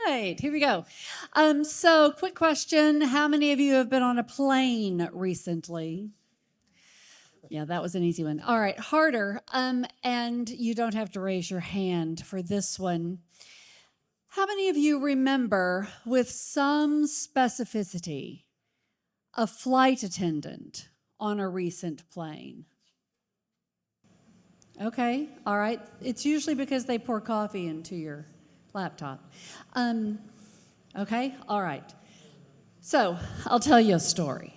right, here we go. So, quick question. How many of you have been on a plane recently? Yeah, that was an easy one. All right, harder. And you don't have to raise your hand for this one. How many of you remember with some specificity a flight attendant on a recent plane? Okay, all right. It's usually because they pour coffee into your laptop. Okay, all right. So I'll tell you a story.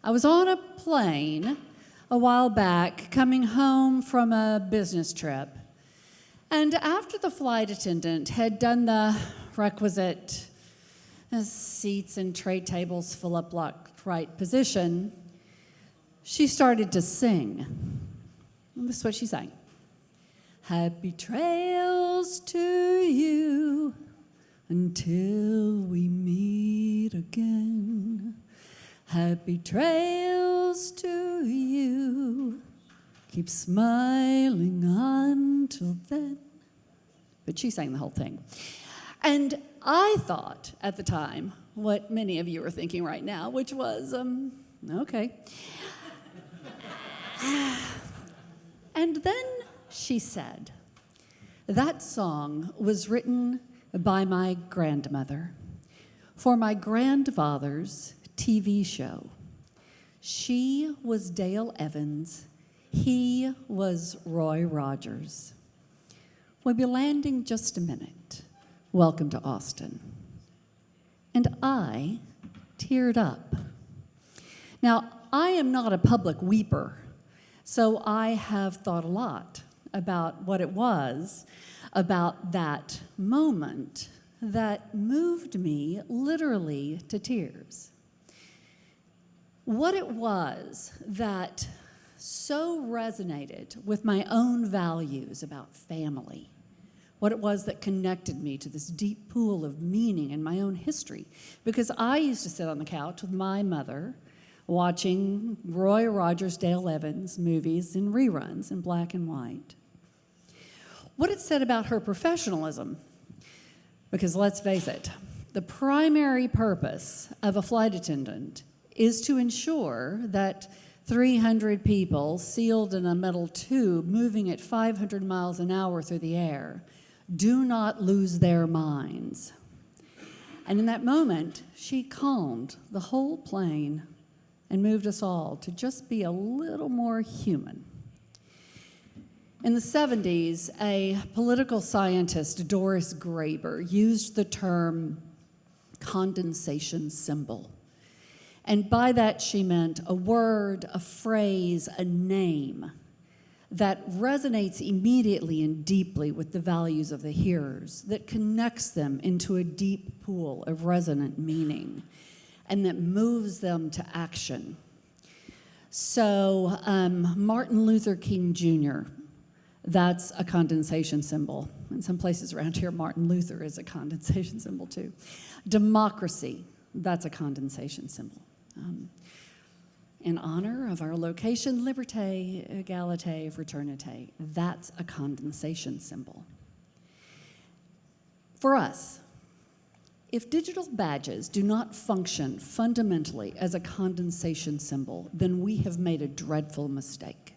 I was on a plane a while back coming home from a business trip. And after the flight attendant had done the requisite seats and tray tables fill up locked right position, she started to sing. And this is what she sang. Happy trails to you until we meet again. Happy trails to you. Keep smiling until then. But she sang the whole thing. And I thought at the time what many of you are thinking right now, which was, okay. And then she said, that song was written by my grandmother for my grandfather's TV show. She was Dale Evans. He was Roy Rogers. We'll be landing just a minute. Welcome to Austin. And I teared up. Now, I am not a public weeper, so I have thought a lot about what it was about that moment that moved me literally to tears. What it was that so resonated with my own values about family, what it was that connected me to this deep pool of meaning in my own history. Because I used to sit on the couch with my mother watching Roy Rogers, Dale Evans movies in reruns in black and white. What it said about her professionalism, because let's face it, the primary purpose of a flight attendant is to ensure that 300 people sealed in a metal tube moving at 500 miles an hour through the air do not lose their minds. And in that moment, she calmed the whole plane and moved us all to just be a little more human. In the 70s, a political scientist, Doris Graber, used the term condensation symbol. And by that, she meant a word, a phrase, a name that resonates immediately and deeply with the values of the hearers, that connects them into a deep pool of resonant meaning, and that moves them to action. So Martin Luther King Jr., that's a condensation symbol. In some places around here, Martin Luther is a condensation symbol too. Democracy, that's a condensation symbol. In honor of our location, liberté, égalité, fraternité, that's a condensation symbol. For us, if digital badges do not function fundamentally as a condensation symbol, then we have made a dreadful mistake.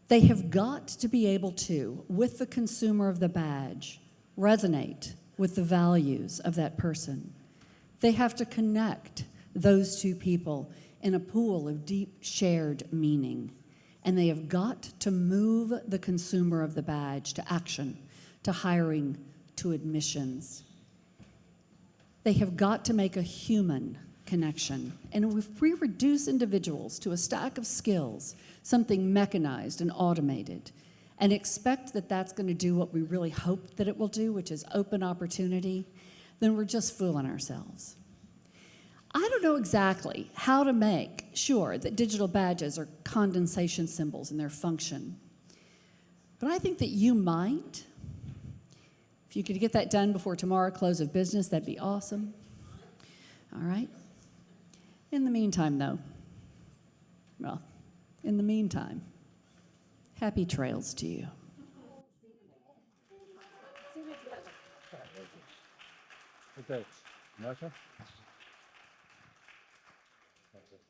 They have got to be able to, with the consumer of the badge, resonate with the values of that person. They have to connect those two people in a pool of deep shared meaning. And they have got to move the consumer of the badge to action, to hiring, to admissions. They have got to make a human connection. And if we reduce individuals to a stack of skills, something mechanized and automated, and expect that that's going to do what we really hope that it will do, which is open opportunity, then we're just fooling ourselves. I don't know exactly how to make sure that digital badges are condensation symbols in their function, but I think that you might. If you could get that done before tomorrow, close of business, that'd be awesome. All right. In the meantime, though, happy trails to you. Okay. Masha? Okay.